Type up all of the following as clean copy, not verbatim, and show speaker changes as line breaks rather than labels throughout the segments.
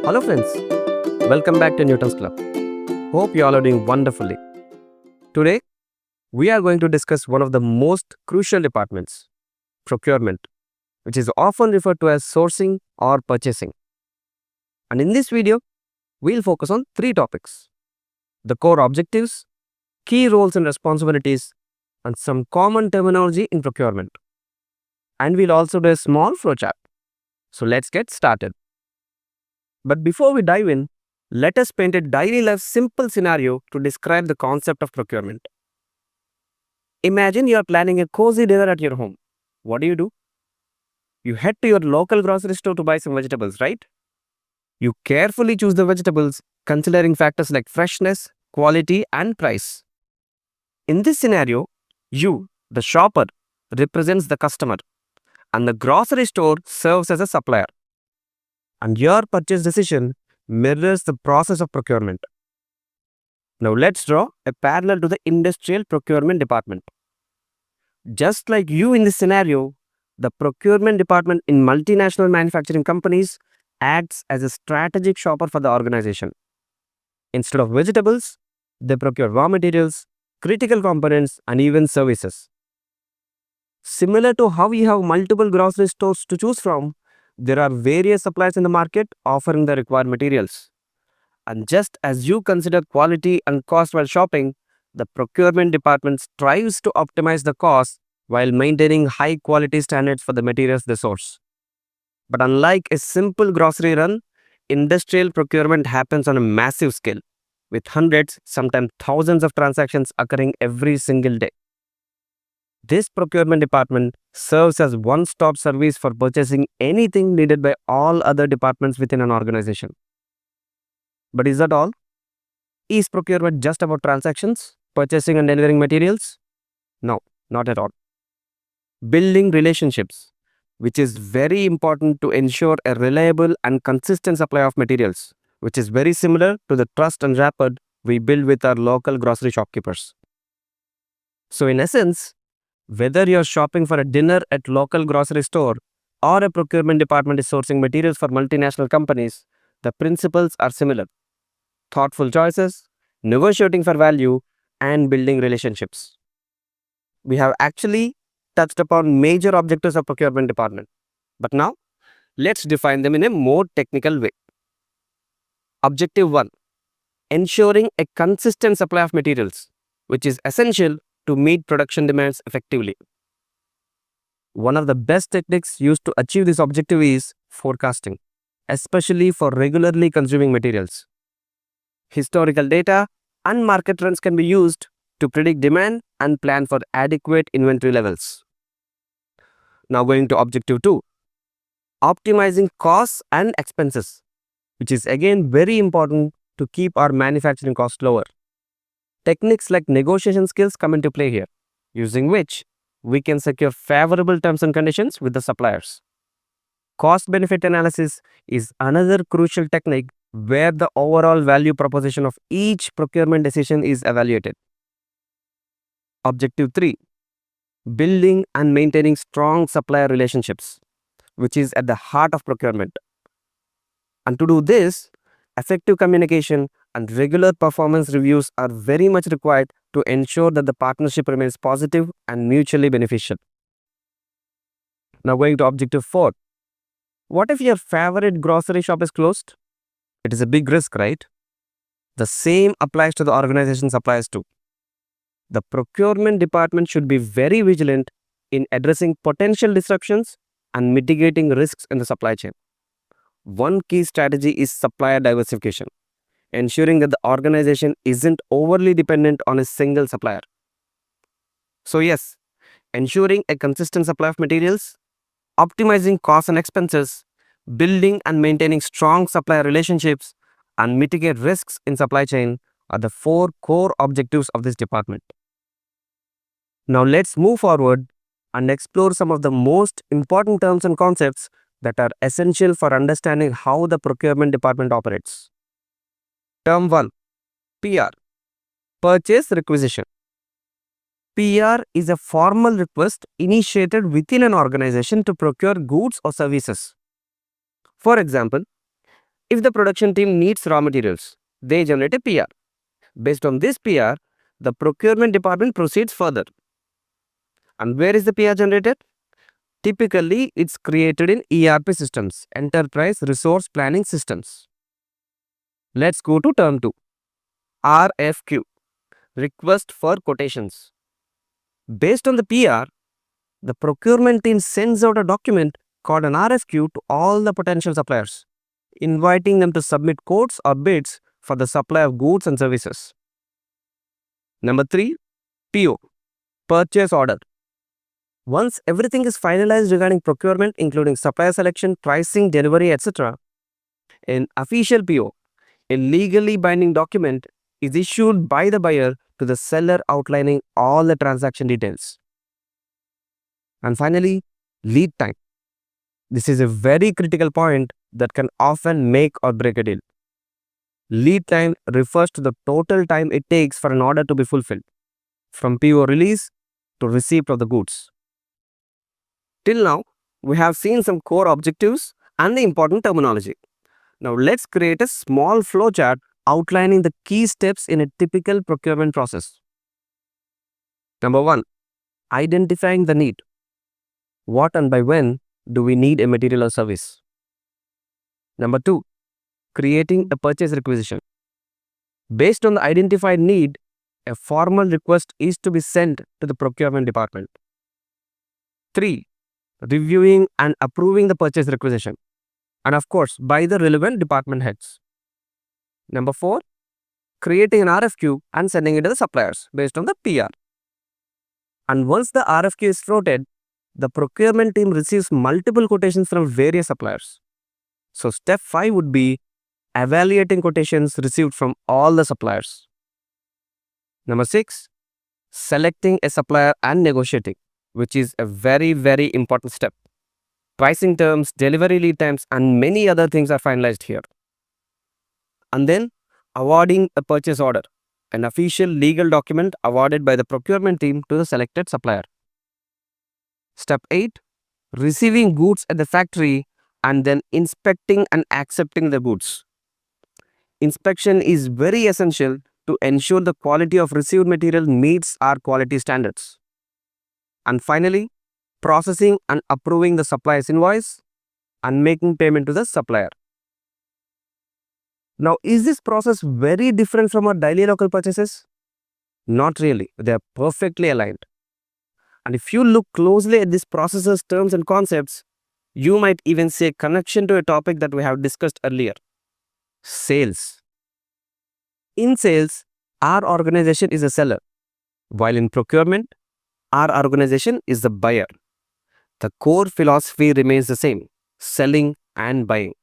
Hello friends, welcome back to Newton's Club. Hope you all are doing wonderfully. Today, we are going to discuss one of the most crucial departments, procurement, which is often referred to as sourcing or purchasing. And in this video, we'll focus on three topics: the core objectives, key roles and responsibilities, and some common terminology in procurement. And we'll also do a small flowchart. So let's get started. But before we dive in, let us paint a daily life simple scenario to describe the concept of procurement. Imagine you are planning a cozy dinner at your home. What do? You head to your local grocery store to buy some vegetables, right? You carefully choose the vegetables, considering factors like freshness, quality, and price. In this scenario, you, the shopper, represents the customer, and the grocery store serves as a supplier. And your purchase decision mirrors the process of procurement. Now let's draw a parallel to the industrial procurement department. Just like you in this scenario, the procurement department in multinational manufacturing companies acts as a strategic shopper for the organization. Instead of vegetables, they procure raw materials, critical components, and even services. Similar to how we have multiple grocery stores to choose from, there are various suppliers in the market offering the required materials. And just as you consider quality and cost while shopping, the procurement department strives to optimize the cost while maintaining high quality standards for the materials they source. But unlike a simple grocery run, industrial procurement happens on a massive scale, with hundreds, sometimes thousands of transactions occurring every single day. This procurement department serves as one-stop service for purchasing anything needed by all other departments within an organization. But is that all? Is procurement just about transactions, purchasing and delivering materials? No, not at all. Building relationships, which is very important to ensure a reliable and consistent supply of materials, which is very similar to the trust and rapport we build with our local grocery shopkeepers. So in essence, whether you're shopping for a dinner at local grocery store or a procurement department is sourcing materials for multinational companies, the principles are similar. Thoughtful choices, negotiating for value, and building relationships. We have actually touched upon major objectives of procurement department. But now, let's define them in a more technical way. Objective 1. Ensuring a consistent supply of materials, which is essential to meet production demands effectively. One of the best techniques used to achieve this objective is forecasting, especially for regularly consuming materials. Historical data and market trends can be used to predict demand and plan for adequate inventory levels. Now going to objective 2, optimizing costs and expenses, which is again very important to keep our manufacturing costs lower. Techniques like negotiation skills come into play here, using which we can secure favorable terms and conditions with the suppliers. Cost-benefit analysis is another crucial technique where the overall value proposition of each procurement decision is evaluated. Objective 3. Building and maintaining strong supplier relationships, which is at the heart of procurement. And to do this, effective communication and regular performance reviews are very much required to ensure that the partnership remains positive and mutually beneficial. Now going to objective 4. What if your favorite grocery shop is closed? It is a big risk, right? The same applies to the organization suppliers too. The procurement department should be very vigilant in addressing potential disruptions and mitigating risks in the supply chain. One key strategy is supplier diversification, ensuring that the organization isn't overly dependent on a single supplier. So yes, ensuring a consistent supply of materials, optimizing costs and expenses, building and maintaining strong supplier relationships, and mitigate risks in supply chain are the 4 core objectives of this department. Now let's move forward and explore some of the most important terms and concepts that are essential for understanding how the procurement department operates. Term 1. PR. Purchase Requisition. PR is a formal request initiated within an organization to procure goods or services. For example, If the production team needs raw materials, they generate a PR. Based on this PR, the procurement department proceeds further. And where is the PR generated? Typically, it's created in ERP systems, Enterprise Resource Planning Systems. Let's go to term 2, RFQ, Request for Quotations. Based on the PR, the procurement team sends out a document called an RFQ to all the potential suppliers, inviting them to submit quotes or bids for the supply of goods and services. Number 3, PO, Purchase Order. Once everything is finalized regarding procurement, including supplier selection, pricing, delivery, etc., an official PO, a legally binding document, is issued by the buyer to the seller outlining all the transaction details. And finally, lead time. This is a very critical point that can often make or break a deal. Lead time refers to the total time it takes for an order to be fulfilled, from PO release to receipt of the goods. Till now, we have seen some core objectives and the important terminology. Now let's create a small flowchart outlining the key steps in a typical procurement process. Number 1, identifying the need. What and by when do we need a material or service? Number 2, creating a purchase requisition. Based on the identified need, a formal request is to be sent to the procurement department. 3, reviewing and approving the purchase requisition, and of course by the relevant department heads. Number 4, creating an RFQ and sending it to the suppliers based on the PR. And once the RFQ is floated, the procurement team receives multiple quotations from various suppliers. So step 5 would be evaluating quotations received from all the suppliers. Number 6, selecting a supplier and negotiating, which is a very, very important step. Pricing terms, delivery lead times, and many other things are finalized here. And then awarding a purchase order, an official legal document awarded by the procurement team to the selected supplier. Step 8, receiving goods at the factory and then inspecting and accepting the goods. Inspection is very essential to ensure the quality of received material meets our quality standards. And finally, processing and approving the supplier's invoice and making payment to the supplier. Now, is this process very different from our daily local purchases? Not really. They are perfectly aligned. And if you look closely at these processes, terms and concepts, you might even see a connection to a topic that we have discussed earlier: sales. In sales, our organization is a seller, while in procurement, our organization is the buyer. The core philosophy remains the same: selling and buying.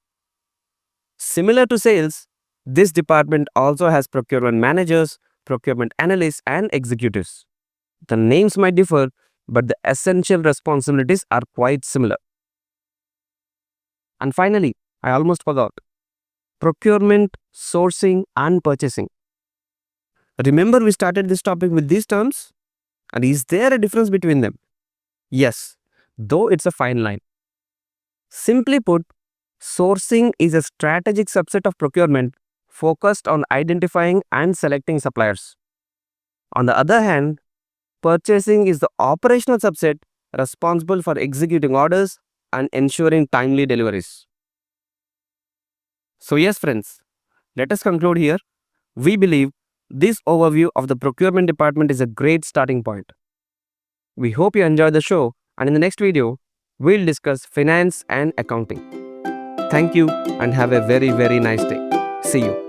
Similar to sales, this department also has procurement managers, procurement analysts, and executives. The names might differ, but the essential responsibilities are quite similar. And finally, I almost forgot: procurement, sourcing, and purchasing. Remember, we started this topic with these terms? And is there a difference between them? Yes, though it's a fine line. Simply put, sourcing is a strategic subset of procurement focused on identifying and selecting suppliers. On the other hand, purchasing is the operational subset responsible for executing orders and ensuring timely deliveries. So yes, friends, let us conclude here. We believe this overview of the procurement department is a great starting point. We hope you enjoyed the show, and in the next video, we'll discuss finance and accounting. Thank you and have a very, very nice day. See you.